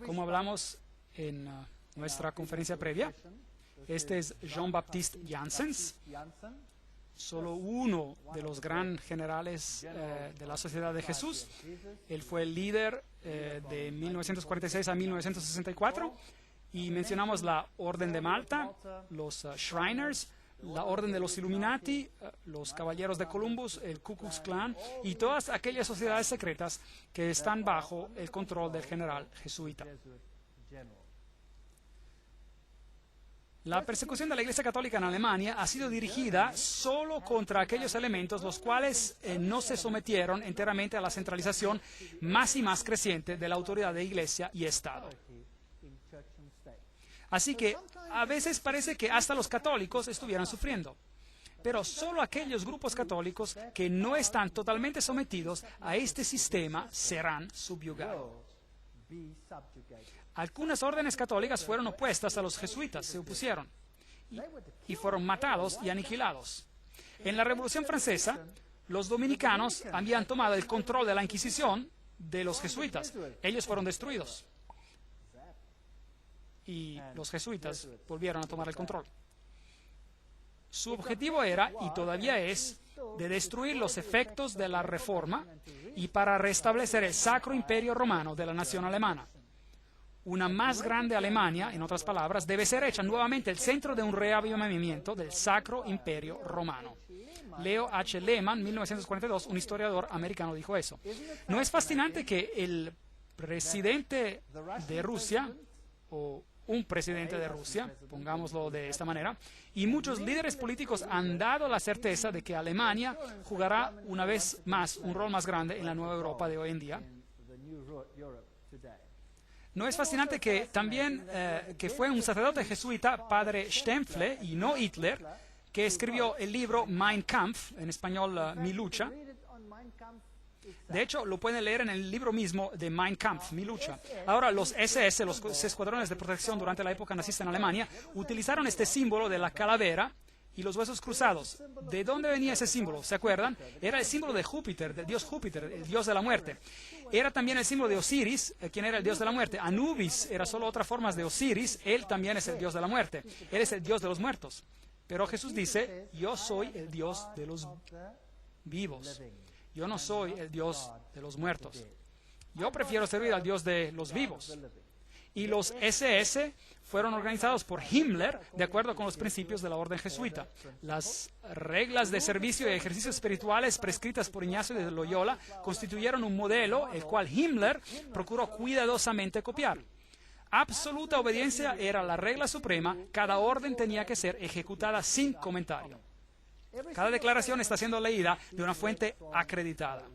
Como hablamos en nuestra conferencia previa, este es Jean-Baptiste Janssens, solo uno de los gran generales de la Sociedad de Jesús. Él fue el líder de 1946 a 1964 y mencionamos la Orden de Malta, los Shriners, la Orden de los Illuminati, los Caballeros de Columbus, el Ku Klux Klan y todas aquellas sociedades secretas que están bajo el control del general jesuita. La persecución de la Iglesia Católica en Alemania ha sido dirigida solo contra aquellos elementos los cuales no se sometieron enteramente a la centralización más y más creciente de la autoridad de Iglesia y Estado. Así que a veces parece que hasta los católicos estuvieran sufriendo, pero solo aquellos grupos católicos que no están totalmente sometidos a este sistema serán subyugados. Algunas órdenes católicas fueron opuestas a los jesuitas, se opusieron y fueron matados y aniquilados. En la Revolución Francesa, los dominicanos habían tomado el control de la Inquisición de los jesuitas. Ellos fueron destruidos y los jesuitas volvieron a tomar el control. Su objetivo era, y todavía es, de destruir los efectos de la Reforma y para restablecer el Sacro Imperio Romano de la nación alemana. Una más grande Alemania, en otras palabras, debe ser hecha nuevamente el centro de un reavivamiento del Sacro Imperio Romano. Leo H. Lehmann, 1942, un historiador americano, dijo eso. ¿No es fascinante que el presidente de Rusia, o un presidente de Rusia, pongámoslo de esta manera, y muchos líderes políticos han dado la certeza de que Alemania jugará una vez más un rol más grande en la nueva Europa de hoy en día? ¿No es fascinante que también que fue un sacerdote jesuita, padre Stempfle, y no Hitler, que escribió el libro Mein Kampf, en español Mi lucha? De hecho, lo pueden leer en el libro mismo de Mein Kampf, Mi lucha. Ahora, los SS, los escuadrones de protección durante la época nazista en Alemania, utilizaron este símbolo de la calavera y los huesos cruzados. ¿De dónde venía ese símbolo? ¿Se acuerdan? Era el símbolo de Júpiter, del dios Júpiter, el dios de la muerte. Era también el símbolo de Osiris, quien era el dios de la muerte. Anubis era solo otra forma de Osiris, él también es el dios de la muerte. Él es el dios de los muertos. Pero Jesús dice, yo soy el Dios de los vivos. Yo no soy el Dios de los muertos. Yo prefiero servir al Dios de los vivos. Y los SS fueron organizados por Himmler de acuerdo con los principios de la orden jesuita. Las reglas de servicio y ejercicios espirituales prescritas por Ignacio de Loyola constituyeron un modelo el cual Himmler procuró cuidadosamente copiar. Absoluta obediencia era la regla suprema, cada orden tenía que ser ejecutada sin comentario. Cada declaración está siendo leída de una fuente acreditada.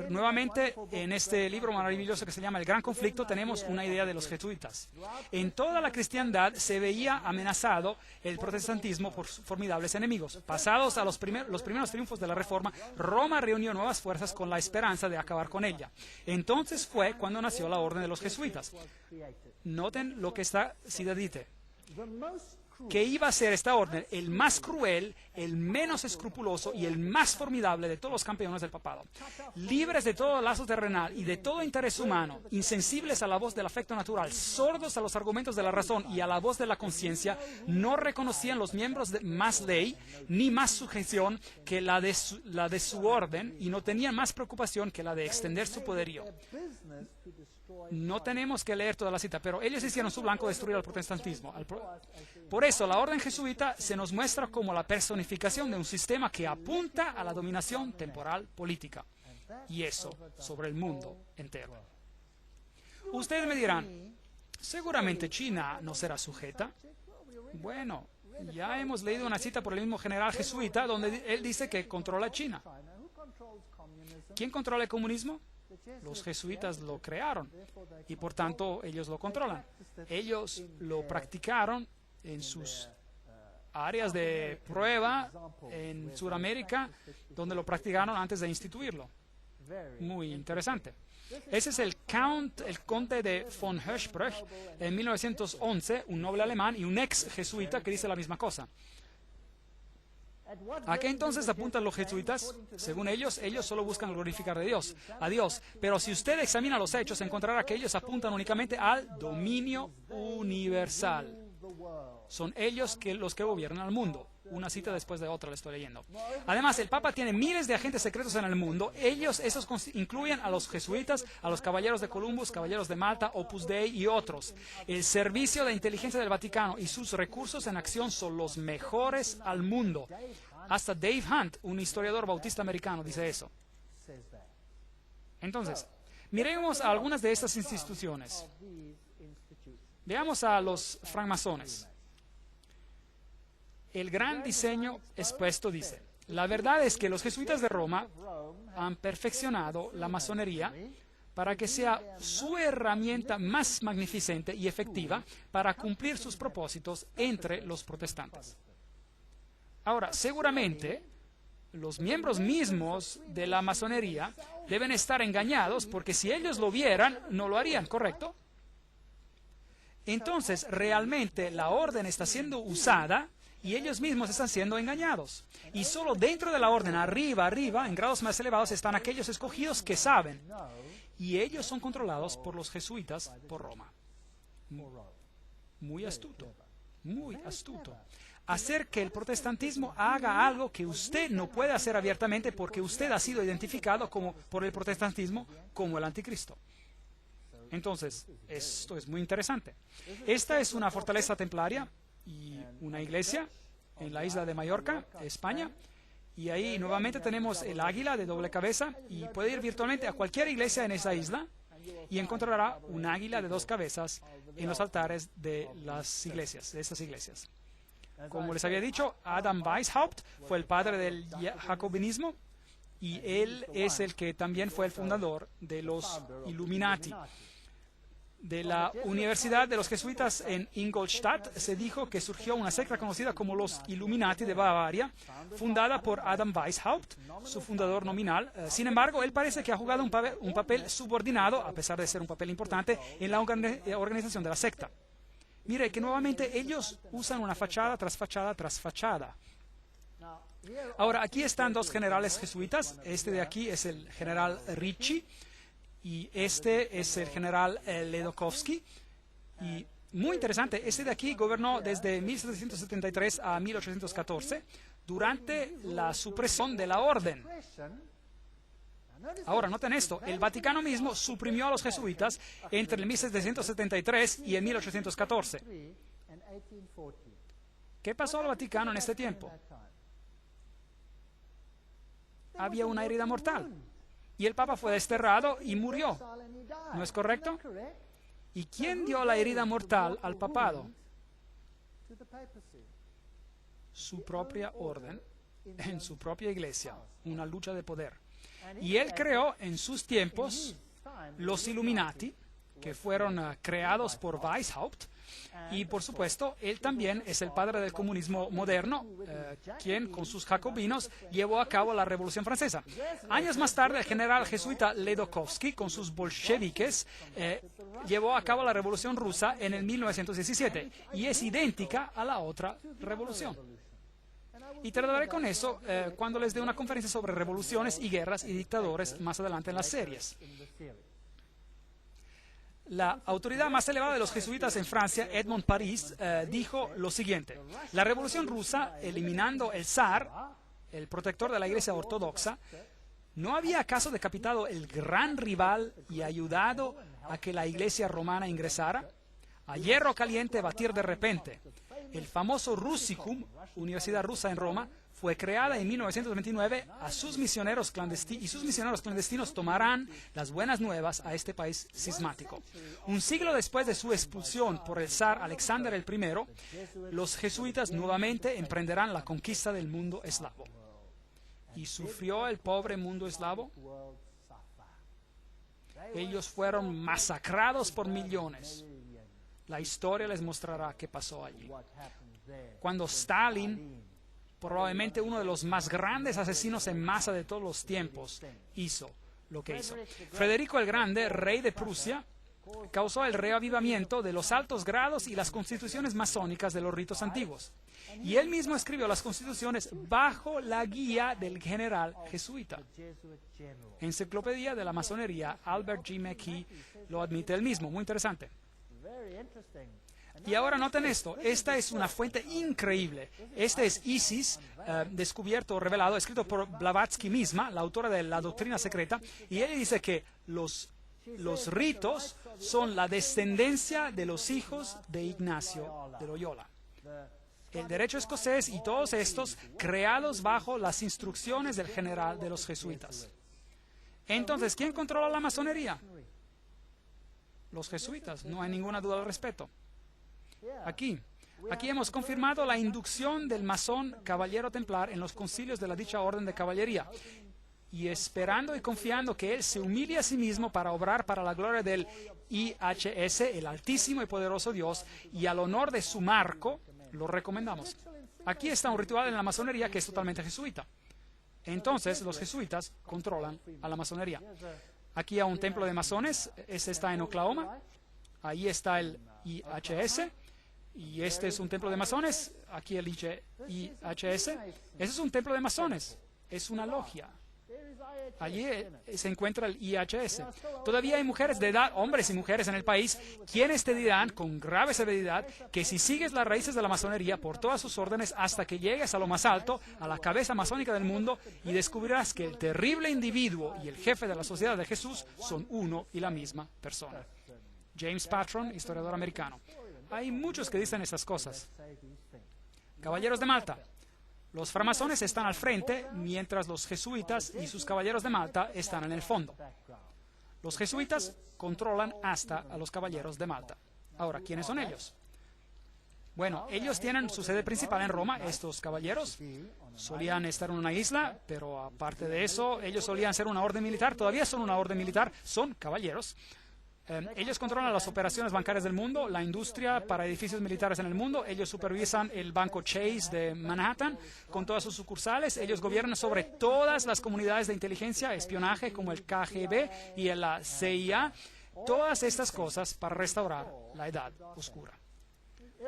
Nuevamente, en este libro maravilloso que se llama El Gran Conflicto, tenemos una idea de los jesuitas. En toda la cristiandad se veía amenazado el protestantismo por formidables enemigos. Pasados a los primeros triunfos de la Reforma, Roma reunió nuevas fuerzas con la esperanza de acabar con ella. Entonces fue cuando nació la Orden de los Jesuitas. Noten lo que esta cita dice. Que iba a ser esta orden el más cruel, el menos escrupuloso y el más formidable de todos los campeones del papado. Libres de todo lazo terrenal y de todo interés humano, insensibles a la voz del afecto natural, sordos a los argumentos de la razón y a la voz de la conciencia, no reconocían los miembros más ley ni más sujeción que la de su orden y no tenían más preocupación que la de extender su poderío. No tenemos que leer toda la cita, pero ellos hicieron su blanco destruir al protestantismo. Por eso, la orden jesuita se nos muestra como la personificación de un sistema que apunta a la dominación temporal política, y eso sobre el mundo entero. Ustedes me dirán, seguramente China no será sujeta. Bueno, ya hemos leído una cita por el mismo general jesuita donde él dice que controla China. ¿Quién controla el comunismo? Los jesuitas lo crearon y por tanto ellos lo controlan. Ellos lo practicaron en sus áreas de prueba en Sudamérica, donde lo practicaron antes de instituirlo. Muy interesante. Ese es el conde de von Hirschsprung en 1911, un noble alemán y un ex jesuita que dice la misma cosa. ¿A qué entonces apuntan los jesuitas? Según ellos solo buscan glorificar a Dios. Pero si usted examina los hechos, encontrará que ellos apuntan únicamente al dominio universal. Son ellos los que gobiernan al mundo. Una cita después de otra la estoy leyendo. Además, el Papa tiene miles de agentes secretos en el mundo. Esos incluyen a los jesuitas, a los caballeros de Columbus, caballeros de Malta, Opus Dei y otros. El servicio de inteligencia del Vaticano y sus recursos en acción son los mejores al mundo. Hasta Dave Hunt, un historiador bautista americano, dice eso. Entonces, miremos a algunas de estas instituciones. Veamos a los francmasones. El gran diseño expuesto dice, la verdad es que los jesuitas de Roma han perfeccionado la masonería para que sea su herramienta más magnificente y efectiva para cumplir sus propósitos entre los protestantes. Ahora, seguramente, los miembros mismos de la masonería deben estar engañados porque si ellos lo vieran, no lo harían, ¿correcto? Entonces, realmente la orden está siendo usada y ellos mismos están siendo engañados. Y solo dentro de la orden, arriba, en grados más elevados, están aquellos escogidos que saben. Y ellos son controlados por los jesuitas por Roma. Muy astuto, muy astuto. Hacer que el protestantismo haga algo que usted no puede hacer abiertamente porque usted ha sido identificado por el protestantismo como el anticristo. Entonces, esto es muy interesante. Esta es una fortaleza templaria y una iglesia en la isla de Mallorca, España. Y ahí nuevamente tenemos el águila de doble cabeza y puede ir virtualmente a cualquier iglesia en esa isla y encontrará un águila de dos cabezas en los altares de las iglesias, de estas iglesias. Como les había dicho, Adam Weishaupt fue el padre del jacobinismo y él es el que también fue el fundador de los Illuminati. De la Universidad de los Jesuitas en Ingolstadt se dijo que surgió una secta conocida como los Illuminati de Bavaria, fundada por Adam Weishaupt, su fundador nominal. Sin embargo, él parece que ha jugado un papel subordinado, a pesar de ser un papel importante, en la organización de la secta. Mire que nuevamente ellos usan una fachada tras fachada tras fachada. Ahora, aquí están dos generales jesuitas. Este de aquí es el general Ricci y este es el general Ledochowski. Y muy interesante, este de aquí gobernó desde 1773 a 1814 durante la supresión de la orden. Ahora, noten esto, el Vaticano mismo suprimió a los jesuitas entre el 1773 y el 1814. ¿Qué pasó al Vaticano en este tiempo? Había una herida mortal y el Papa fue desterrado y murió. ¿No es correcto? ¿Y quién dio la herida mortal al papado? Su propia orden, en su propia iglesia, una lucha de poder. Y él creó en sus tiempos los Illuminati, que fueron creados por Weishaupt, y por supuesto, él también es el padre del comunismo moderno, quien con sus jacobinos llevó a cabo la Revolución Francesa. Años más tarde, el general jesuita Ledochowski, con sus bolcheviques, llevó a cabo la Revolución Rusa en el 1917, y es idéntica a la otra revolución. Y trataré con eso cuando les dé una conferencia sobre revoluciones y guerras y dictadores más adelante en las series. La autoridad más elevada de los jesuitas en Francia, Edmond Paris, dijo lo siguiente: la Revolución Rusa, eliminando el zar, el protector de la Iglesia Ortodoxa, ¿no había acaso decapitado el gran rival y ayudado a que la Iglesia romana ingresara? A hierro caliente batir de repente. El famoso Russicum, Universidad Rusa en Roma, fue creada en 1929 y sus misioneros clandestinos tomarán las buenas nuevas a este país cismático. Un siglo después de su expulsión por el zar Alexander I, los jesuitas nuevamente emprenderán la conquista del mundo eslavo. ¿Y sufrió el pobre mundo eslavo? Ellos fueron masacrados por millones. La historia les mostrará qué pasó allí. Cuando Stalin, probablemente uno de los más grandes asesinos en masa de todos los tiempos, hizo lo que hizo. Federico el Grande, rey de Prusia, causó el reavivamiento de los altos grados y las constituciones masónicas de los ritos antiguos. Y él mismo escribió las constituciones bajo la guía del general jesuita. Enciclopedia de la Masonería, Albert G. McKee lo admite él mismo. Muy interesante. Y ahora noten esto, esta es una fuente increíble. Este es Isis, descubierto, revelado, escrito por Blavatsky misma, la autora de la doctrina secreta, y ella dice que los ritos son la descendencia de los hijos de Ignacio de Loyola. El derecho escocés y todos estos creados bajo las instrucciones del general de los jesuitas. Entonces, ¿quién controla la masonería? Los jesuitas, no hay ninguna duda al respecto. Aquí hemos confirmado la inducción del masón caballero templar en los concilios de la dicha orden de caballería, y esperando y confiando que él se humille a sí mismo para obrar para la gloria del IHS, el altísimo y poderoso Dios, y al honor de su marco, lo recomendamos. Aquí está un ritual en la masonería que es totalmente jesuita. Entonces, los jesuitas controlan a la masonería. Aquí hay un templo de masones, este está en Oklahoma, ahí está el IHS, y este es un templo de masones, aquí el IHS, ese es un templo de masones, es una logia. Allí se encuentra el IHS. Todavía hay mujeres de edad, hombres y mujeres en el país, quienes te dirán con grave severidad que si sigues las raíces de la masonería por todas sus órdenes hasta que llegues a lo más alto, a la cabeza masónica del mundo, y descubrirás que el terrible individuo y el jefe de la sociedad de Jesús son uno y la misma persona. James Patron, historiador americano. Hay muchos que dicen esas cosas. Caballeros de Malta. Los framasones están al frente, mientras los jesuitas y sus caballeros de Malta están en el fondo. Los jesuitas controlan hasta a los caballeros de Malta. Ahora, ¿quiénes son ellos? Bueno, ellos tienen su sede principal en Roma. Estos caballeros solían estar en una isla, pero aparte de eso, ellos solían ser una orden militar. Todavía son una orden militar, son caballeros. Ellos controlan las operaciones bancarias del mundo, la industria para edificios militares en el mundo. Ellos supervisan el banco Chase de Manhattan con todas sus sucursales. Ellos gobiernan sobre todas las comunidades de inteligencia, espionaje como el KGB y la CIA. Todas estas cosas para restaurar la Edad Oscura.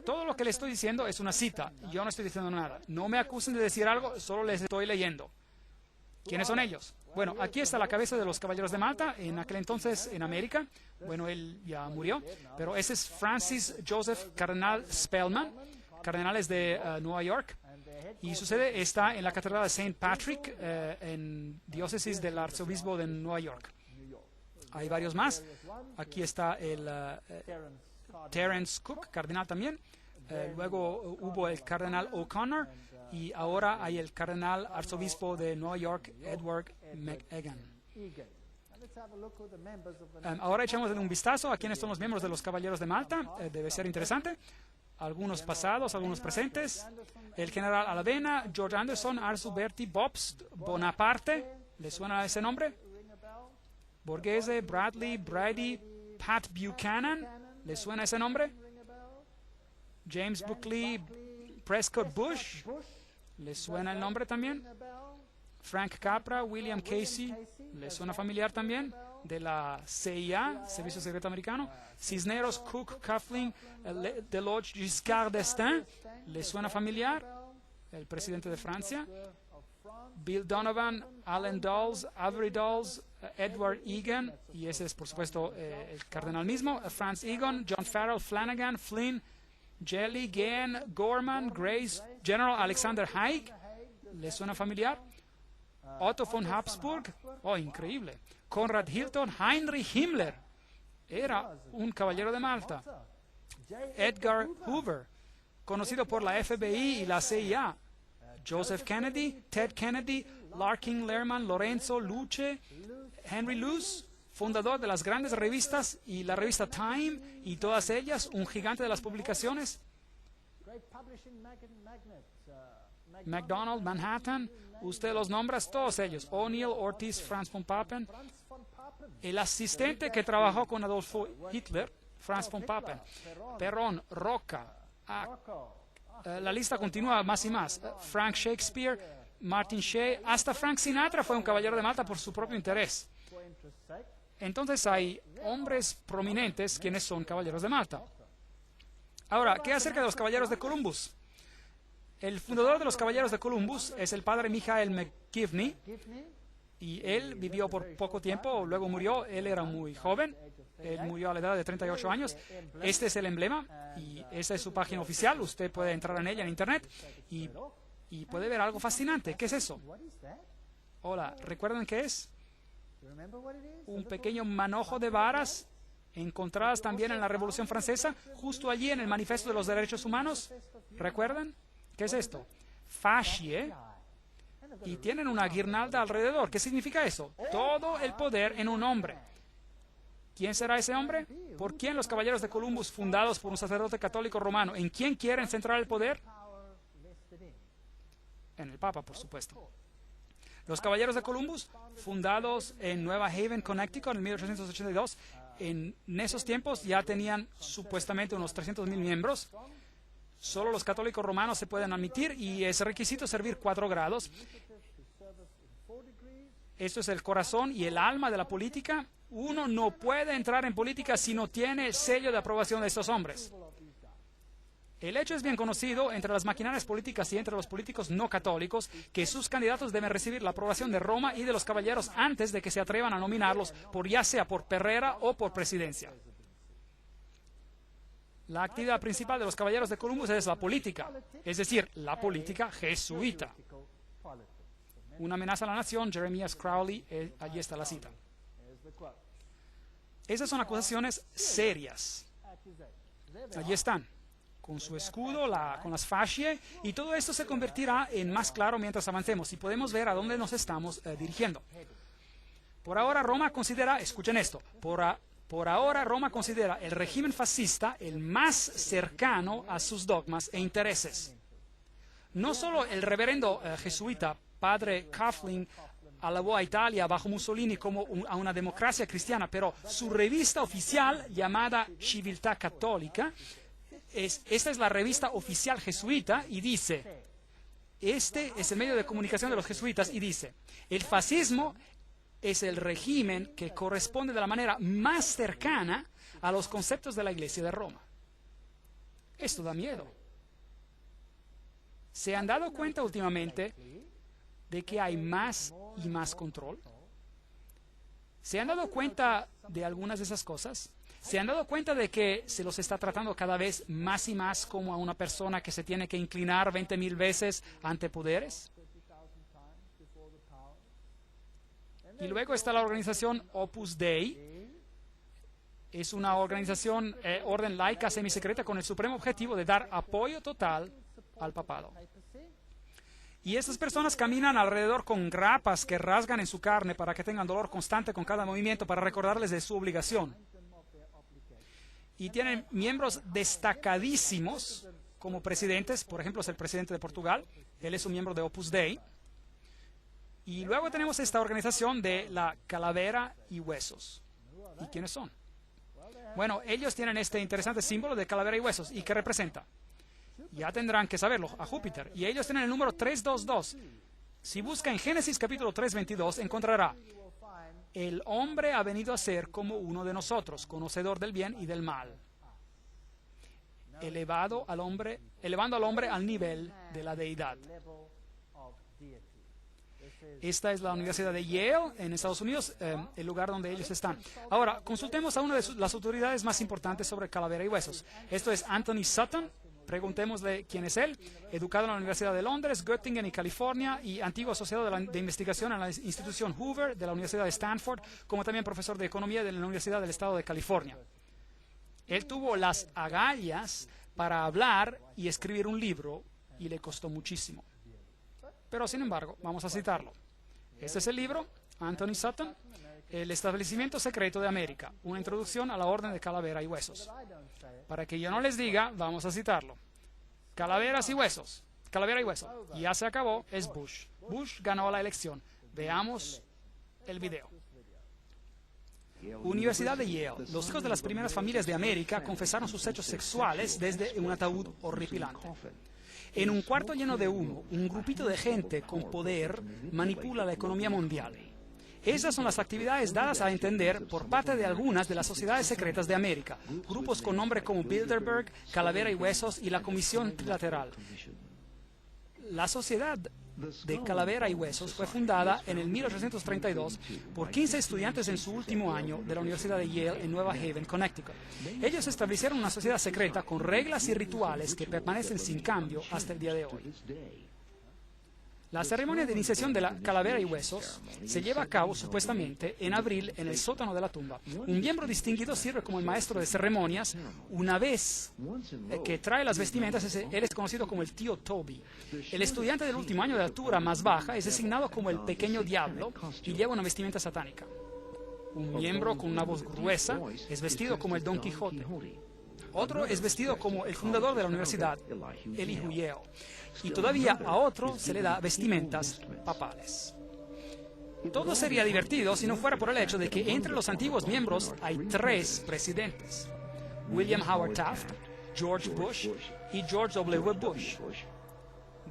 Todo lo que les estoy diciendo es una cita. Yo no estoy diciendo nada. No me acusen de decir algo, solo les estoy leyendo. ¿Quiénes son ellos? Bueno, aquí está la cabeza de los Caballeros de Malta, en aquel entonces en América. Bueno, él ya murió, pero ese es Francis Joseph Cardenal Spellman, cardenales de Nueva York, y su sede está en la Catedral de St. Patrick, en diócesis del arzobispo de Nueva York. Hay varios más. Aquí está el Terence Cook, cardenal también. Luego hubo el cardenal O'Connor, y ahora hay el cardenal arzobispo de Nueva York, Edward McEgan. Ahora echamos un vistazo a quiénes son los miembros de los Caballeros de Malta. Debe ser interesante. Algunos pasados, algunos presentes. El general Alavena, George Anderson, Arthur Bertie, Bobst, Bonaparte, ¿Le suena ese nombre? Borghese, Bradley, Brady, Pat Buchanan. ¿Le suena ese nombre? James Buckley, Prescott Bush. ¿Le suena el nombre también? Frank Capra, William Casey. ¿Le suena familiar también? De la CIA, Servicio Secreto Americano. Cisneros, Cook, Coughlin, Deloge, Giscard d'Estaing. ¿Le suena familiar? El presidente de Francia. Bill Donovan, Allen Dulles, Avery Dulles, Edward Egan, y ese es por supuesto el cardenal mismo, Franz Egon, John Farrell, Flanagan, Flynn, Jelly, Gann, Gorman, Grace, General Alexander Haig. ¿Le suena familiar? Otto von Habsburg. Oh, increíble. Conrad Hilton, Heinrich Himmler. Era un caballero de Malta. Edgar Hoover, conocido por la FBI y la CIA. Joseph Kennedy, Ted Kennedy, Larkin Lerman, Lorenzo Luce, Henry Luce, fundador de las grandes revistas y la revista Time y todas ellas, un gigante de las publicaciones. McDonald, Manhattan, usted los nombra, todos ellos. O'Neill, Ortiz, Franz von Papen. El asistente que trabajó con Adolfo Hitler, Franz von Papen. Perón, Roca, la lista continúa más y más. Frank Shakespeare, Martin Shea, hasta Frank Sinatra fue un caballero de Malta por su propio interés. Entonces hay hombres prominentes quienes son caballeros de Malta. Ahora, ¿qué acerca de los caballeros de Columbus? El fundador de los caballeros de Columbus es el padre Michael McGivney, y él vivió por poco tiempo, luego murió. Él era muy joven. Él murió a la edad de 38 años. Este es el emblema y esta es su página oficial. Usted puede entrar en ella en internet y puede ver algo fascinante. ¿Qué es eso? Hola, ¿recuerdan qué es? Un pequeño manojo de varas encontradas también en la Revolución Francesa, justo allí en el Manifiesto de los Derechos Humanos. ¿Recuerdan? ¿Qué es esto? Fascie. Y tienen una guirnalda alrededor. ¿Qué significa eso? Todo el poder en un hombre. ¿Quién será ese hombre? ¿Por quién los caballeros de Columbus, fundados por un sacerdote católico romano? ¿En quién quieren centrar el poder? En el Papa, por supuesto. Los caballeros de Columbus, fundados en Nueva Haven, Connecticut, en 1882, en esos tiempos ya tenían supuestamente unos 300,000 miembros. Solo los católicos romanos se pueden admitir y es requisito servir 4 grados. Esto es el corazón y el alma de la política. Uno no puede entrar en política si no tiene el sello de aprobación de estos hombres. El hecho es bien conocido entre las maquinarias políticas y entre los políticos no católicos que sus candidatos deben recibir la aprobación de Roma y de los caballeros antes de que se atrevan a nominarlos, ya sea por perrera o por presidencia. La actividad principal de los caballeros de Columbus es la política, es decir, la política jesuita. Una amenaza a la nación, Jeremias Crowley, allí está la cita. Esas son acusaciones serias. Allí están, con su escudo, con las fascie, y todo esto se convertirá en más claro mientras avancemos y podemos ver a dónde nos estamos dirigiendo. Por ahora Roma considera, escuchen esto, por ahora Roma considera el régimen fascista el más cercano a sus dogmas e intereses. No solo el reverendo jesuita padre Coughlin alabó a Italia bajo Mussolini como a una democracia cristiana, pero su revista oficial llamada Civiltà Cattolica, esta es la revista oficial jesuita y dice, este es el medio de comunicación de los jesuitas y dice, el fascismo es el régimen que corresponde de la manera más cercana a los conceptos de la Iglesia de Roma. Esto da miedo. ¿Se han dado cuenta últimamente de que hay más y más control? ¿Se han dado cuenta de algunas de esas cosas? ¿Se han dado cuenta de que se los está tratando cada vez más y más como a una persona que se tiene que inclinar 20,000 veces ante poderes? Y luego está la organización Opus Dei. Es una organización, orden laica semisecreta con el supremo objetivo de dar apoyo total al papado. Y estas personas caminan alrededor con grapas que rasgan en su carne para que tengan dolor constante con cada movimiento para recordarles de su obligación. Y tienen miembros destacadísimos como presidentes. Por ejemplo, es el presidente de Portugal. Él es un miembro de Opus Dei. Y luego tenemos esta organización de la calavera y huesos. ¿Y quiénes son? Bueno, ellos tienen este interesante símbolo de calavera y huesos. ¿Y qué representa? Ya tendrán que saberlo, a Júpiter. Y ellos tienen el número 322. Si busca en Génesis capítulo 3:22, encontrará: el hombre ha venido a ser como uno de nosotros, conocedor del bien y del mal, elevando al hombre al nivel de la deidad. Esta es la Universidad de Yale, en Estados Unidos, el lugar donde ellos están. Ahora, consultemos a una de las autoridades más importantes sobre calavera y huesos. Esto es Anthony Sutton. Preguntémosle quién es él. Educado en la Universidad de Londres, Göttingen y California, y antiguo asociado de investigación en la institución Hoover de la Universidad de Stanford, como también profesor de economía de la Universidad del Estado de California. Él tuvo las agallas para hablar y escribir un libro, y le costó muchísimo. Pero, sin embargo, vamos a citarlo. Este es el libro, Anthony Sutton, El establecimiento secreto de América, una introducción a la orden de calavera y huesos. Para que yo no les diga, vamos a citarlo. Calaveras y huesos, calavera y hueso. Ya se acabó, es Bush. Bush ganó la elección. Veamos el video. Universidad de Yale. Los hijos de las primeras familias de América confesaron sus hechos sexuales desde un ataúd horripilante. En un cuarto lleno de humo, un grupito de gente con poder manipula la economía mundial. Esas son las actividades dadas a entender por parte de algunas de las sociedades secretas de América, grupos con nombre como Bilderberg, Calavera y Huesos y la Comisión Trilateral. La sociedad de Calavera y Huesos fue fundada en el 1832 por 15 estudiantes en su último año de la Universidad de Yale en Nueva Haven, Connecticut. Ellos establecieron una sociedad secreta con reglas y rituales que permanecen sin cambio hasta el día de hoy. La ceremonia de iniciación de la Calavera y Huesos se lleva a cabo supuestamente en abril en el sótano de la tumba. Un miembro distinguido sirve como el maestro de ceremonias. Una vez que trae las vestimentas, él es conocido como el tío Toby. El estudiante del último año de altura más baja es designado como el pequeño diablo y lleva una vestimenta satánica. Un miembro con una voz gruesa es vestido como el Don Quijote. Otro es vestido como el fundador de la universidad, Elihu Yale. Y todavía a otro se le da vestimentas papales. Todo sería divertido si no fuera por el hecho de que entre los antiguos miembros hay 3 presidentes: William Howard Taft, George Bush y George W. Bush.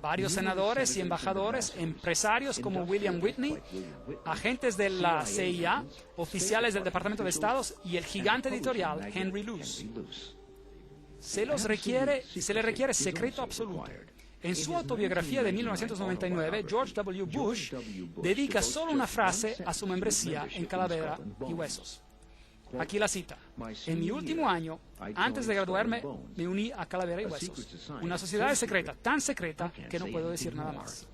Varios senadores y embajadores, empresarios como William Whitney, agentes de la CIA, oficiales del Departamento de Estado y el gigante editorial Henry Luce. Se le requiere secreto absoluto. En su autobiografía de 1999, George W. Bush dedica solo una frase a su membresía en Calavera y Huesos. Aquí la cita: en mi último año, antes de graduarme, me uní a Calavera y Huesos, una sociedad secreta, tan secreta que no puedo decir nada más.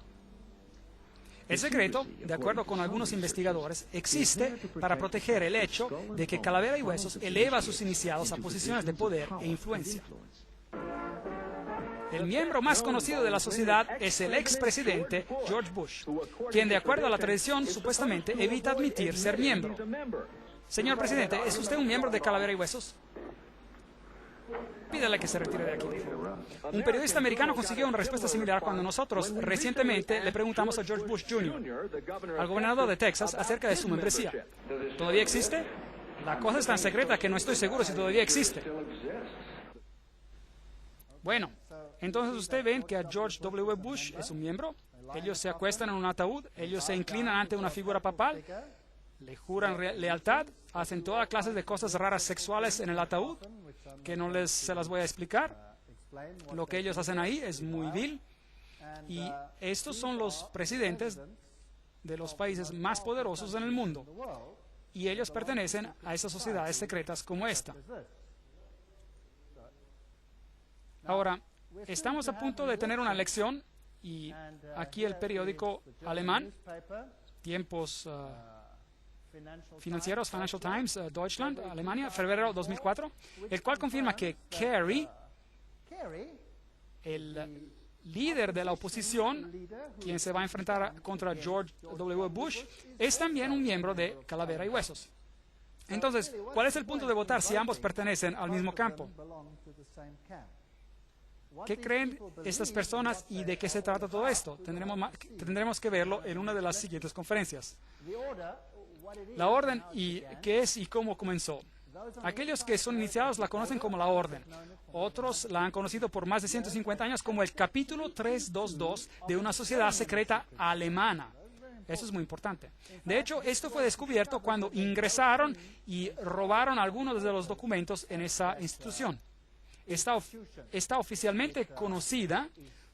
El secreto, de acuerdo con algunos investigadores, existe para proteger el hecho de que Calavera y Huesos eleva a sus iniciados a posiciones de poder e influencia. El miembro más conocido de la sociedad es el expresidente George Bush, quien, de acuerdo a la tradición, supuestamente evita admitir ser miembro. Señor presidente, ¿es usted un miembro de Calavera y Huesos? Pídale que se retire de aquí. Un periodista americano consiguió una respuesta similar cuando nosotros recientemente le preguntamos a George Bush Jr., al gobernador de Texas, acerca de su membresía. ¿Todavía existe? La cosa es tan secreta que no estoy seguro si todavía existe. Bueno, entonces ustedes ven que a George W. Bush es un miembro. Ellos se acuestan en un ataúd, ellos se inclinan ante una figura papal, le juran lealtad, hacen toda clase de cosas raras sexuales en el ataúd, que no se las voy a explicar. Lo que ellos hacen ahí es muy vil. Y estos son los presidentes de los países más poderosos en el mundo. Y ellos pertenecen a esas sociedades secretas como esta. Ahora, estamos a punto de tener una elección y aquí el periódico alemán, Tiempos Financieros, Financial Times, Deutschland, Alemania, febrero 2004, el cual confirma que Kerry, el líder de la oposición, quien se va a enfrentar contra George W. Bush, es también un miembro de Calavera y Huesos. Entonces, ¿cuál es el punto de votar si ambos pertenecen al mismo campo? ¿Qué creen estas personas y de qué se trata todo esto? Tendremos que verlo en una de las siguientes conferencias. La orden y qué es y cómo comenzó. Aquellos que son iniciados la conocen como la orden. Otros la han conocido por más de 150 años como el capítulo 322 de una sociedad secreta alemana. Eso es muy importante. De hecho, esto fue descubierto cuando ingresaron y robaron algunos de los documentos en esa institución. Está oficialmente conocida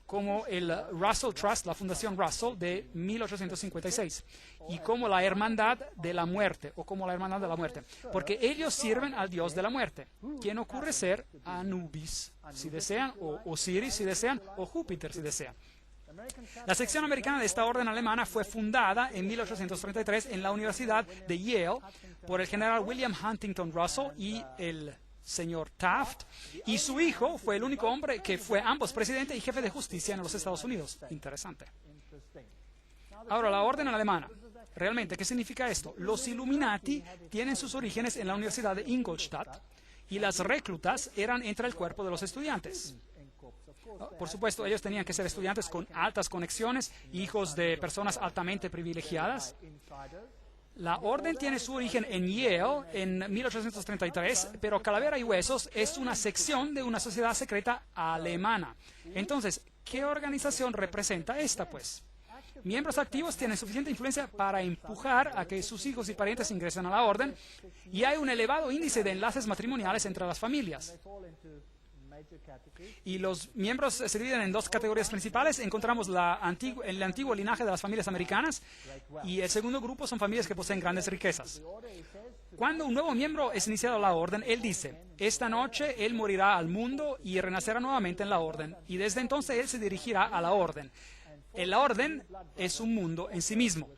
como el Russell Trust, la Fundación Russell de 1856, y como la Hermandad de la Muerte, o como la Hermandad de la Muerte, porque ellos sirven al Dios de la Muerte, quien ocurre ser Anubis, si desean, o Osiris, si desean, o Júpiter, si desean. La sección americana de esta orden alemana fue fundada en 1833 en la Universidad de Yale por el general William Huntington Russell y el señor Taft, y su hijo fue el único hombre que fue ambos presidente y jefe de justicia en los Estados Unidos. Interesante. Ahora, la orden alemana. Realmente, ¿qué significa esto? Los Illuminati tienen sus orígenes en la Universidad de Ingolstadt y las reclutas eran entre el cuerpo de los estudiantes. Por supuesto, ellos tenían que ser estudiantes con altas conexiones, hijos de personas altamente privilegiadas. La orden tiene su origen en Yale en 1833, pero Calavera y Huesos es una sección de una sociedad secreta alemana. Entonces, ¿qué organización representa esta, pues? Miembros activos tienen suficiente influencia para empujar a que sus hijos y parientes ingresen a la orden, y hay un elevado índice de enlaces matrimoniales entre las familias. Y los miembros se dividen en dos categorías principales. Encontramos el antiguo linaje de las familias americanas, y el segundo grupo son familias que poseen grandes riquezas. Cuando un nuevo miembro es iniciado a la orden, él dice: esta noche él morirá al mundo y renacerá nuevamente en la orden, y desde entonces él se dirigirá a la orden. La orden es un mundo en sí mismo,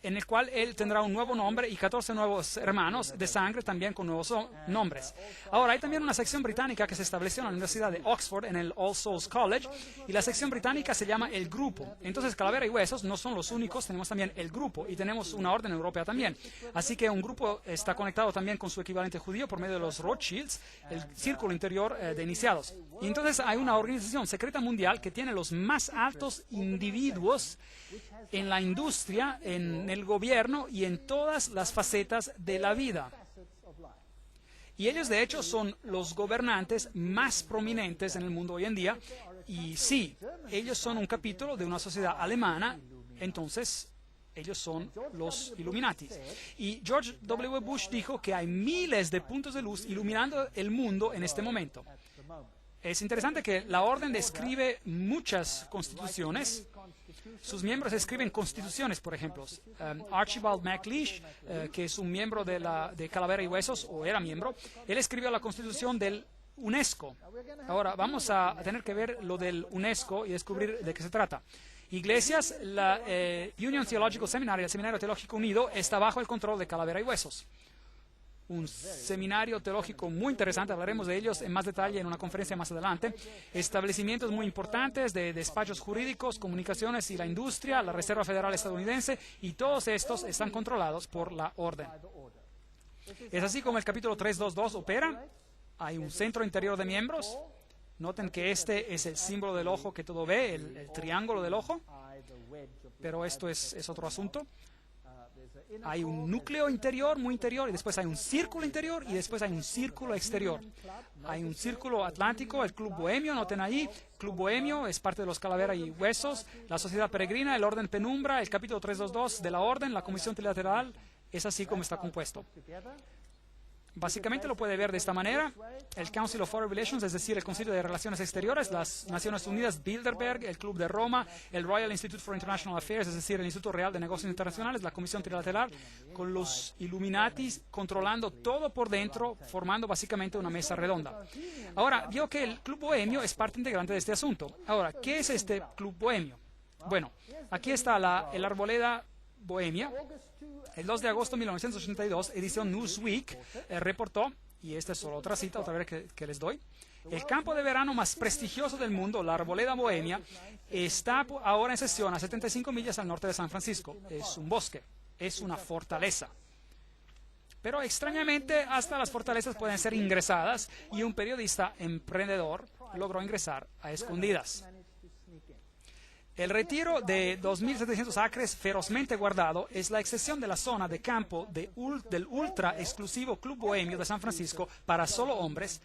en el cual él tendrá un nuevo nombre y 14 nuevos hermanos de sangre también con nuevos nombres. Ahora, hay también una sección británica que se estableció en la Universidad de Oxford, en el All Souls College, y la sección británica se llama el Grupo. Entonces, Calavera y Huesos no son los únicos, tenemos también el Grupo, y tenemos una orden europea también. Así que un grupo está conectado también con su equivalente judío por medio de los Rothschilds, el círculo interior de iniciados. Y entonces hay una organización secreta mundial que tiene los más altos individuos en la industria, en el gobierno y en todas las facetas de la vida. Y ellos, de hecho, son los gobernantes más prominentes en el mundo hoy en día. Y sí, ellos son un capítulo de una sociedad alemana, entonces ellos son los Illuminati. Y George W. Bush dijo que hay miles de puntos de luz iluminando el mundo en este momento. Es interesante que la orden describe muchas constituciones. Sus miembros escriben constituciones, por ejemplo. Archibald MacLeish, que es un miembro de Calavera y Huesos, o era miembro, él escribió la constitución del UNESCO. Ahora, vamos a tener que ver lo del UNESCO y descubrir de qué se trata. Iglesias, la Union Theological Seminary, el Seminario Teológico Unido, está bajo el control de Calavera y Huesos. Un seminario teológico muy interesante, hablaremos de ellos en más detalle en una conferencia más adelante. Establecimientos muy importantes de despachos jurídicos, comunicaciones y la industria, la Reserva Federal estadounidense, y todos estos están controlados por la orden. Es así como el capítulo 322 opera. Hay un centro interior de miembros. Noten que este es el símbolo del ojo que todo ve, el triángulo del ojo, pero esto es otro asunto. Hay un núcleo interior, muy interior, y después hay un círculo interior, y después hay un círculo exterior. Hay un círculo atlántico, el Club Bohemio, noten ahí, Club Bohemio es parte de los Calavera y Huesos, la Sociedad Peregrina, el Orden Penumbra, el capítulo 322 de la Orden, la Comisión Trilateral. Es así como está compuesto. Básicamente lo puede ver de esta manera: el Council of Foreign Relations, es decir, el Concilio de Relaciones Exteriores, las Naciones Unidas, Bilderberg, el Club de Roma, el Royal Institute for International Affairs, es decir, el Instituto Real de Negocios Internacionales, la Comisión Trilateral, con los Illuminatis controlando todo por dentro, formando básicamente una mesa redonda. Ahora, vio que el Club Bohemio es parte integrante de este asunto. Ahora, ¿qué es este Club Bohemio? Bueno, aquí está el Arboleda Bohemia. El 2 de agosto de 1982, edición Newsweek reportó, y esta es solo otra cita, otra vez que les doy: el campo de verano más prestigioso del mundo, la Arboleda Bohemia, está ahora en sesión a 75 millas al norte de San Francisco. Es un bosque, es una fortaleza. Pero extrañamente hasta las fortalezas pueden ser ingresadas y un periodista emprendedor logró ingresar a escondidas. El retiro de 2.700 acres ferozmente guardado es la excepción de la zona de campo del ultra exclusivo Club Bohemio de San Francisco para solo hombres,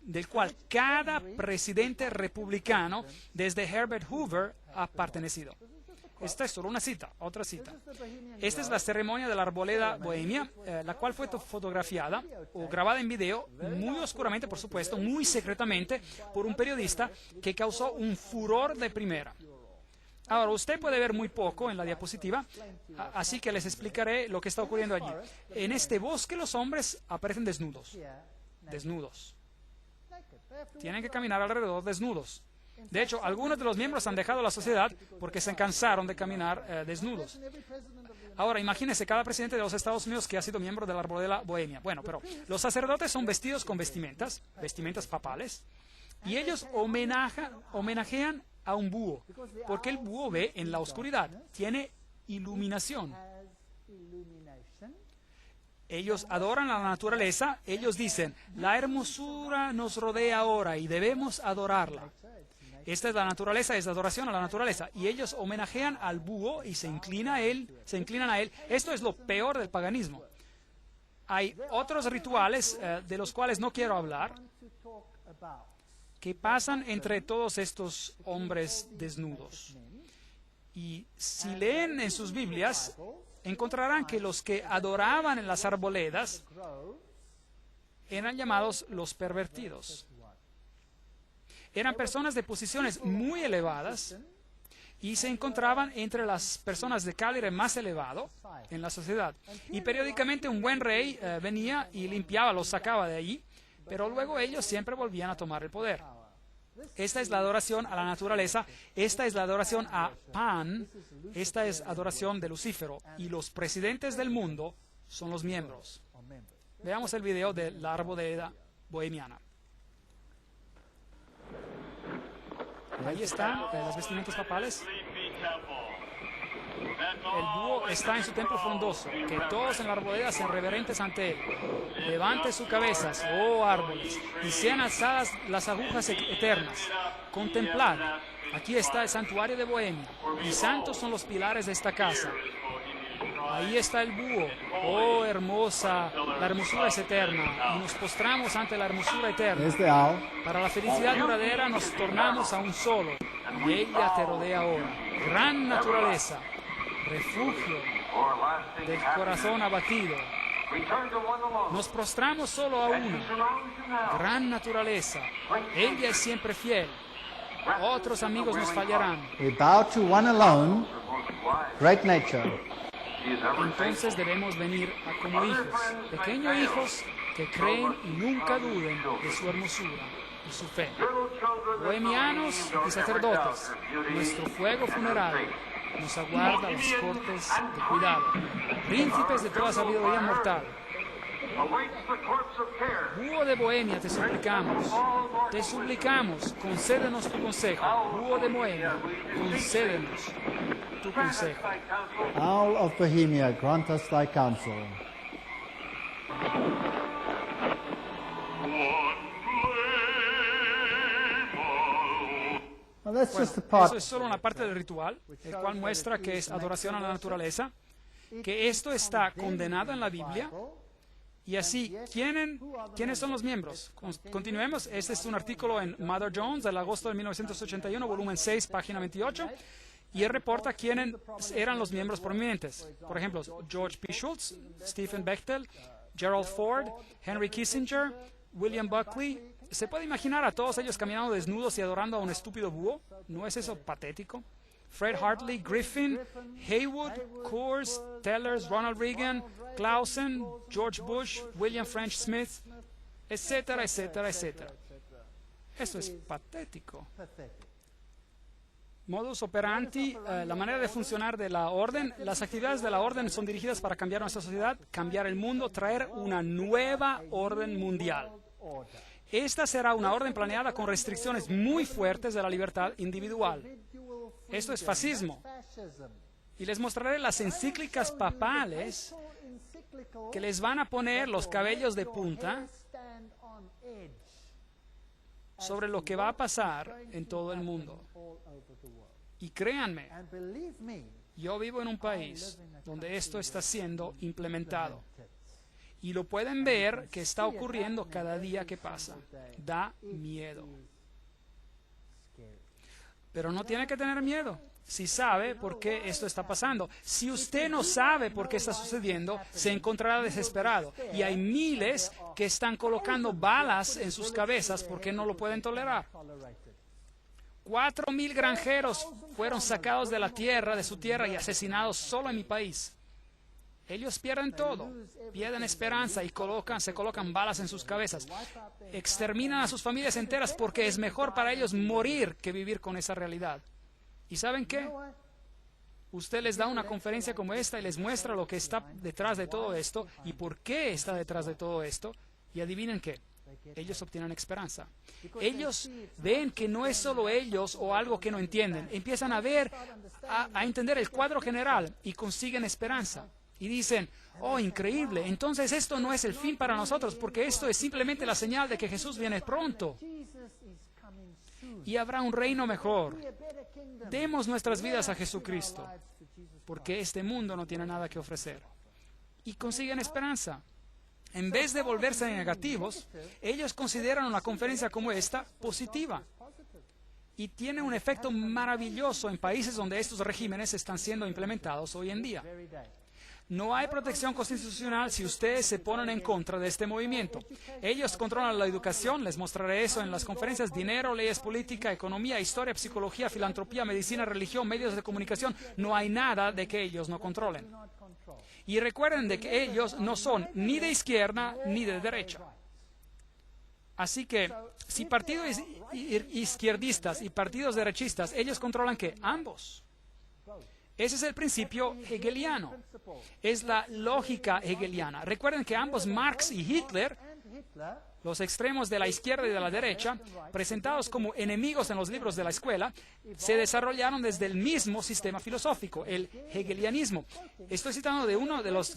del cual cada presidente republicano desde Herbert Hoover ha pertenecido. Esta es solo una cita, otra cita. Esta es la ceremonia de la arboleda bohemia, la cual fue fotografiada o grabada en video, muy oscuramente, por supuesto, muy secretamente, por un periodista que causó un furor de primera. Ahora, usted puede ver muy poco en la diapositiva, así que les explicaré lo que está ocurriendo allí. En este bosque los hombres aparecen desnudos. Desnudos. Tienen que caminar alrededor desnudos. De hecho, algunos de los miembros han dejado la sociedad porque se cansaron de caminar desnudos. Ahora, imagínense cada presidente de los Estados Unidos que ha sido miembro de la arboleda bohemia. Bueno, pero los sacerdotes son vestidos con vestimentas papales, y ellos homenajean a un búho, porque el búho ve en la oscuridad, tiene iluminación. Ellos adoran a la naturaleza, ellos dicen, la hermosura nos rodea ahora y debemos adorarla. Esta es la naturaleza, es la adoración a la naturaleza. Y ellos homenajean al búho y se inclinan a él. Esto es lo peor del paganismo. Hay otros rituales de los cuales no quiero hablar, que pasan entre todos estos hombres desnudos. Y si leen en sus Biblias, encontrarán que los que adoraban en las arboledas eran llamados los pervertidos. Eran personas de posiciones muy elevadas y se encontraban entre las personas de calibre más elevado en la sociedad. Y periódicamente un buen rey venía y limpiaba, los sacaba de allí, pero luego ellos siempre volvían a tomar el poder. Esta es la adoración a la naturaleza, esta es la adoración a Pan, esta es adoración de Lucífero, y los presidentes del mundo son los miembros. Veamos el video de la arboleda bohemiana. Ahí están las vestimentas papales. El búho está en su templo frondoso, que todos en la arboleda sean reverentes ante él. Levante sus cabezas, oh árboles, y sean alzadas las agujas eternas. Contemplad, aquí está el santuario de Bohemia, y santos son los pilares de esta casa. Ahí está el búho, oh hermosa, la hermosura es eterna, y nos postramos ante la hermosura eterna. Para la felicidad duradera nos tornamos a un solo, y ella te rodea ahora. Gran naturaleza, refugio del corazón abatido. Nos prostramos solo a una. Gran naturaleza, ella es siempre fiel. Otros amigos nos fallarán. We bow to one alone, great nature. Entonces debemos venir como hijos, pequeños hijos que creen y nunca duden de su hermosura y su fe. Bohemianos y sacerdotes, nuestro fuego funerario nos aguarda a las cortes de cuidado. Príncipes de toda sabiduría mortal, búho de Bohemia, te suplicamos, concédenos tu consejo. Búho de Bohemia, concédenos tu consejo. Owl of Bohemia, grant us thy counsel. Well, that's just the part. Eso es solo una parte del ritual, el cual muestra que es adoración a la naturaleza, que esto está condenado en la Biblia. Y así, ¿quiénes son los miembros? Continuemos. Este es un artículo en Mother Jones del agosto de 1981, volumen 6, página 28. Y él reporta quiénes eran los miembros prominentes. Por ejemplo, George P. Shultz, Stephen Bechtel, Gerald Ford, Henry Kissinger, William Buckley. ¿Se puede imaginar a todos ellos caminando desnudos y adorando a un estúpido búho? ¿No es eso patético? Fred Hartley, Griffin, Haywood, Coors, Tellers, Ronald Reagan, Clausen, George Bush, William French Smith, etcétera, etcétera, etcétera. Eso es patético. Modus operandi, la manera de funcionar de la orden. Las actividades de la orden son dirigidas para cambiar nuestra sociedad, cambiar el mundo, traer una nueva orden mundial. Esta será una orden planeada con restricciones muy fuertes de la libertad individual. Esto es fascismo. Y les mostraré las encíclicas papales que les van a poner los cabellos de punta sobre lo que va a pasar en todo el mundo. Y créanme, yo vivo en un país donde esto está siendo implementado. Y lo pueden ver que está ocurriendo cada día que pasa. Da miedo. Pero no tiene que tener miedo si sabe por qué esto está pasando. Si usted no sabe por qué está sucediendo, se encontrará desesperado. Y hay miles que están colocando balas en sus cabezas porque no lo pueden tolerar. 4,000 granjeros fueron sacados de la tierra, de su tierra, y asesinados solo en mi país. Ellos pierden todo, pierden esperanza y se colocan balas en sus cabezas. Exterminan a sus familias enteras porque es mejor para ellos morir que vivir con esa realidad. ¿Y saben qué? Usted les da una conferencia como esta y les muestra lo que está detrás de todo esto y por qué está detrás de todo esto. Y adivinen qué, ellos obtienen esperanza. Ellos ven que no es solo ellos o algo que no entienden. Empiezan a ver, a entender el cuadro general y consiguen esperanza. Y dicen, oh, increíble, entonces esto no es el fin para nosotros, porque esto es simplemente la señal de que Jesús viene pronto. Y habrá un reino mejor. Demos nuestras vidas a Jesucristo, porque este mundo no tiene nada que ofrecer. Y consiguen esperanza. En vez de volverse negativos, ellos consideran una conferencia como esta positiva. Y tiene un efecto maravilloso en países donde estos regímenes están siendo implementados hoy en día. No hay protección constitucional si ustedes se ponen en contra de este movimiento. Ellos controlan la educación, les mostraré eso en las conferencias: dinero, leyes, política, economía, historia, psicología, filantropía, medicina, religión, medios de comunicación. No hay nada de que ellos no controlen. Y recuerden de que ellos no son ni de izquierda ni de derecha. Así que, si partidos izquierdistas y partidos derechistas, ellos controlan ¿qué? Ambos. Ese es el principio hegeliano. Es la lógica hegeliana. Recuerden que ambos, Marx y Hitler, los extremos de la izquierda y de la derecha, presentados como enemigos en los libros de la escuela, se desarrollaron desde el mismo sistema filosófico, el hegelianismo. Estoy citando de uno de los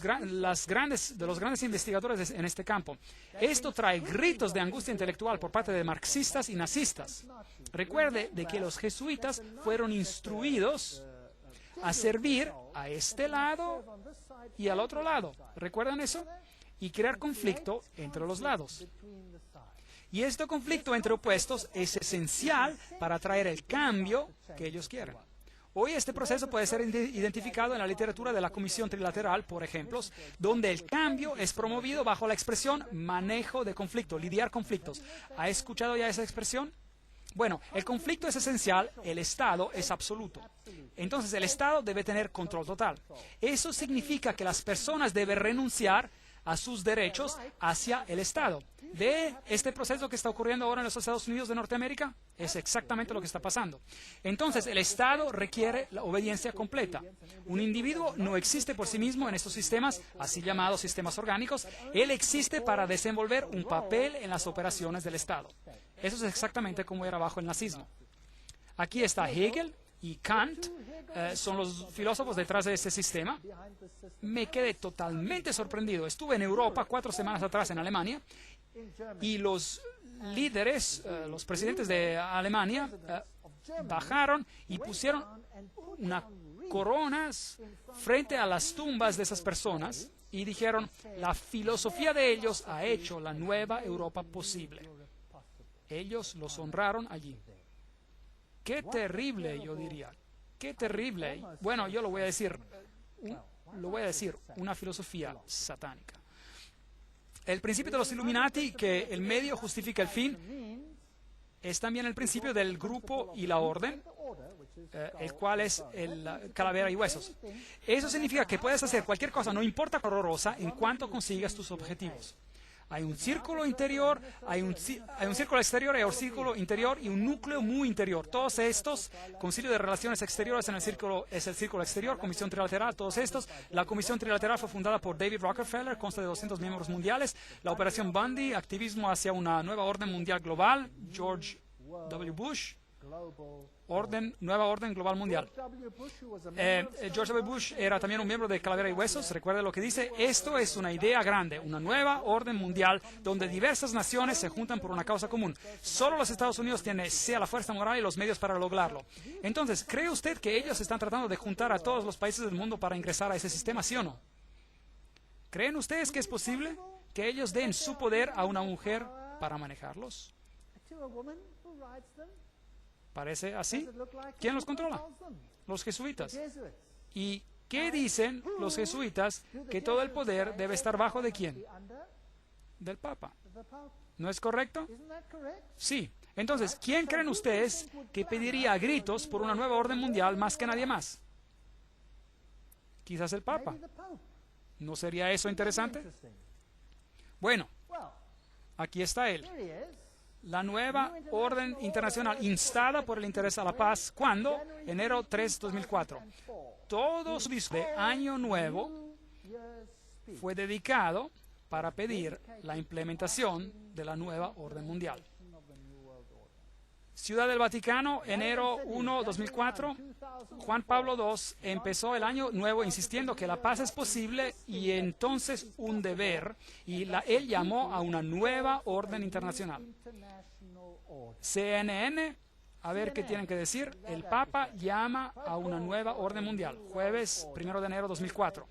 grandes investigadores en este campo. Esto trae gritos de angustia intelectual por parte de marxistas y nazistas. Recuerde de que los jesuitas fueron instruidos a servir a este lado y al otro lado. ¿Recuerdan eso? Y crear conflicto entre los lados. Y este conflicto entre opuestos es esencial para traer el cambio que ellos quieren. Hoy este proceso puede ser identificado en la literatura de la Comisión Trilateral, por ejemplo, donde el cambio es promovido bajo la expresión manejo de conflicto, lidiar conflictos. ¿Ha escuchado ya esa expresión? Bueno, el conflicto es esencial, el Estado es absoluto. Entonces el Estado debe tener control total. Eso significa que las personas deben renunciar a sus derechos hacia el Estado. ¿Ve este proceso que está ocurriendo ahora en los Estados Unidos de Norteamérica? Es exactamente lo que está pasando. Entonces, el Estado requiere la obediencia completa. Un individuo no existe por sí mismo en estos sistemas, así llamados sistemas orgánicos. Él existe para desenvolver un papel en las operaciones del Estado. Eso es exactamente como era bajo el nazismo. Aquí está Hegel y Kant, son los filósofos detrás de este sistema. Me quedé totalmente sorprendido. Estuve en Europa 4 semanas atrás en Alemania y los líderes, los presidentes de Alemania, bajaron y pusieron unas coronas frente a las tumbas de esas personas y dijeron, la filosofía de ellos ha hecho la nueva Europa posible. Ellos los honraron allí. Qué terrible, yo diría. Qué terrible. Bueno, yo lo voy a decir, una filosofía satánica. El principio de los Illuminati, que el medio justifica el fin, es también el principio del grupo y la orden, el cual es el calavera y huesos. Eso significa que puedes hacer cualquier cosa, no importa cuán horrorosa, en cuanto consigas tus objetivos. Hay un círculo interior, hay un círculo exterior, hay un círculo interior y un núcleo muy interior. Todos estos, Concilio de Relaciones Exteriores es el círculo exterior, Comisión Trilateral, todos estos. La Comisión Trilateral fue fundada por David Rockefeller, consta de 200 miembros mundiales. La Operación Bundy, activismo hacia una nueva orden mundial global, George W. Bush. Nueva orden global mundial. George W. Bush era también un miembro de Calavera y Huesos. Recuerde lo que dice: esto es una idea grande, una nueva orden mundial donde diversas naciones se juntan por una causa común. Solo los Estados Unidos tienen sea la fuerza moral y los medios para lograrlo. Entonces, ¿cree usted que ellos están tratando de juntar a todos los países del mundo para ingresar a ese sistema, sí o no? ¿Creen ustedes que es posible que ellos den su poder a una mujer para manejarlos? ¿Parece así? ¿Quién los controla? Los jesuitas. ¿Y qué dicen los jesuitas? Que todo el poder debe estar bajo ¿de quién? Del Papa. ¿No es correcto? Sí. Entonces, ¿quién creen ustedes que pediría a gritos por una nueva orden mundial más que nadie más? Quizás el Papa. ¿No sería eso interesante? Bueno, aquí está él. La nueva orden internacional instada por el interés a la paz. ¿Cuándo? Enero 3, 2004. Todo su discurso de Año Nuevo fue dedicado para pedir la implementación de la nueva orden mundial. Ciudad del Vaticano, enero 1, 2004. Juan Pablo II empezó el año nuevo insistiendo que la paz es posible y entonces un deber, y él llamó a una nueva orden internacional. CNN, a ver qué tienen que decir. El Papa llama a una nueva orden mundial, jueves 1 de enero 2004.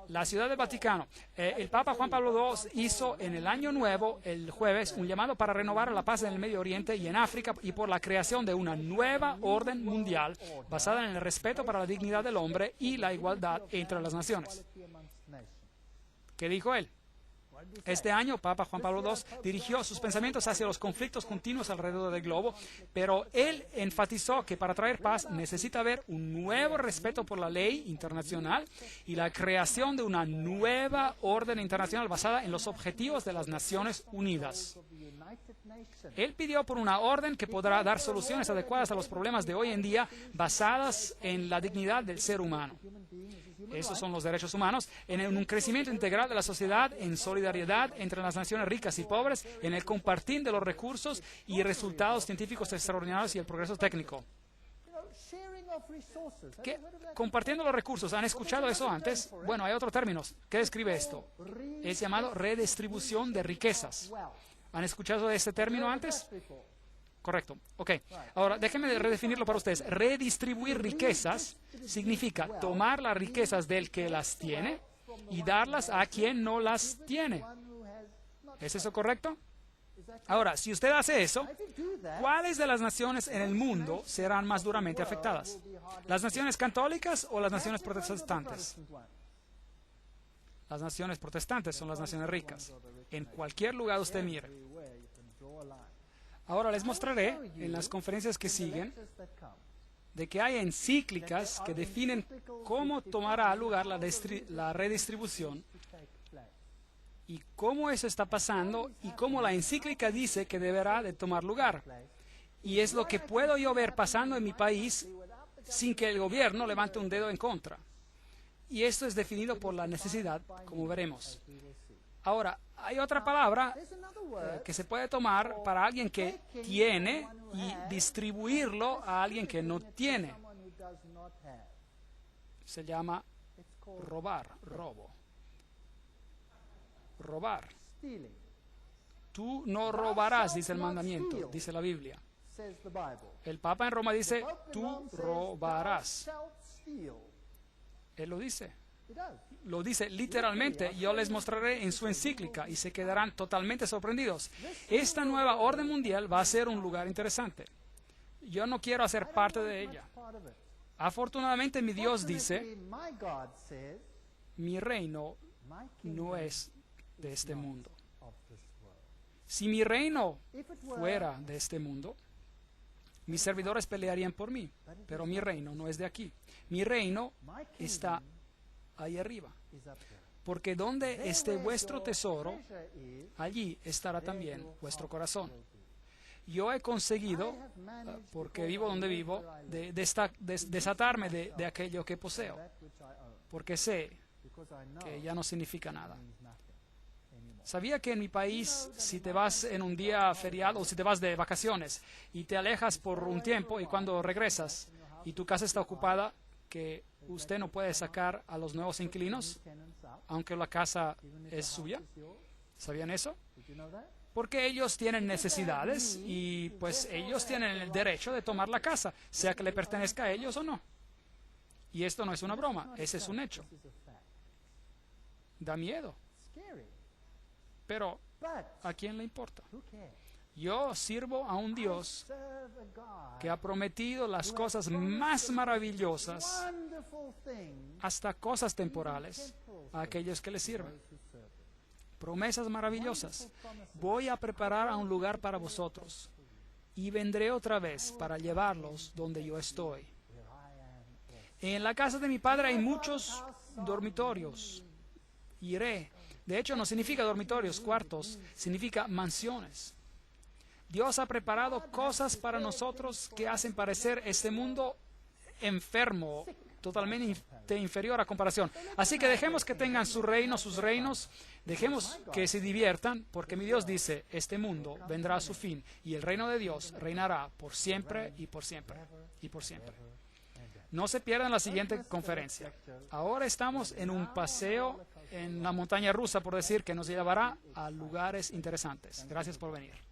La Ciudad del Vaticano. El Papa Juan Pablo II hizo en el Año Nuevo, el jueves, un llamado para renovar la paz en el Medio Oriente y en África y por la creación de una nueva orden mundial basada en el respeto para la dignidad del hombre y la igualdad entre las naciones. ¿Qué dijo él? Este año, Papa Juan Pablo II dirigió sus pensamientos hacia los conflictos continuos alrededor del globo, pero él enfatizó que para traer paz necesita haber un nuevo respeto por la ley internacional y la creación de una nueva orden internacional basada en los objetivos de las Naciones Unidas. Él pidió por una orden que podrá dar soluciones adecuadas a los problemas de hoy en día basadas en la dignidad del ser humano. Esos son los derechos humanos, en un crecimiento integral de la sociedad, en solidaridad entre las naciones ricas y pobres, en el compartir de los recursos y resultados científicos extraordinarios y el progreso técnico. Compartiendo los recursos, ¿han escuchado eso antes? Bueno, hay otro término que describe esto. Es llamado redistribución de riquezas. ¿Han escuchado de este término antes? Correcto. Ok. Ahora, déjenme redefinirlo para ustedes. Redistribuir riquezas significa tomar las riquezas del que las tiene y darlas a quien no las tiene. ¿Es eso correcto? Ahora, si usted hace eso, ¿cuáles de las naciones en el mundo serán más duramente afectadas? ¿Las naciones católicas o las naciones protestantes? Las naciones protestantes son las naciones ricas. En cualquier lugar usted mire. Ahora les mostraré en las conferencias que siguen de que hay encíclicas que definen cómo tomará lugar la redistribución y cómo eso está pasando y cómo la encíclica dice que deberá de tomar lugar. Y es lo que puedo yo ver pasando en mi país sin que el gobierno levante un dedo en contra. Y esto es definido por la necesidad, como veremos. Ahora, hay otra palabra que se puede tomar para alguien que tiene y distribuirlo a alguien que no tiene. Se llama robar, robo. Robar. Tú no robarás, dice el mandamiento, dice la Biblia. El Papa en Roma dice, tú robarás. Él lo dice. Lo dice literalmente. Yo les mostraré en su encíclica y se quedarán totalmente sorprendidos. Esta nueva orden mundial va a ser un lugar interesante. Yo no quiero hacer parte de ella. Afortunadamente mi Dios dice, mi reino no es de este mundo. Si mi reino fuera de este mundo, mis servidores pelearían por mí, pero mi reino no es de aquí. Mi reino está ahí arriba. Porque donde esté vuestro tesoro, allí estará también vuestro corazón. Yo he conseguido, porque vivo donde vivo, desatarme de aquello que poseo, porque sé que ya no significa nada. ¿Sabía que en mi país, si te vas en un día feriado o si te vas de vacaciones y te alejas por un tiempo y cuando regresas y tu casa está ocupada, que usted no puede sacar a los nuevos inquilinos, aunque la casa es suya? ¿Sabían eso? Porque ellos tienen necesidades y pues ellos tienen el derecho de tomar la casa, sea que le pertenezca a ellos o no. Y esto no es una broma, ese es un hecho. Da miedo. Pero, ¿a quién le importa? Yo sirvo a un Dios que ha prometido las cosas más maravillosas, hasta cosas temporales, a aquellos que le sirven. Promesas maravillosas. Voy a preparar a un lugar para vosotros y vendré otra vez para llevarlos donde yo estoy. En la casa de mi Padre hay muchos dormitorios. Iré. De hecho, no significa dormitorios, cuartos, significa mansiones. Dios ha preparado cosas para nosotros que hacen parecer este mundo enfermo, totalmente inferior a comparación. Así que dejemos que tengan su reino, sus reinos, dejemos que se diviertan, porque mi Dios dice, este mundo vendrá a su fin y el reino de Dios reinará por siempre y por siempre y por siempre. No se pierdan la siguiente conferencia. Ahora estamos en un paseo en la montaña rusa, por decir, que nos llevará a lugares interesantes. Gracias por venir.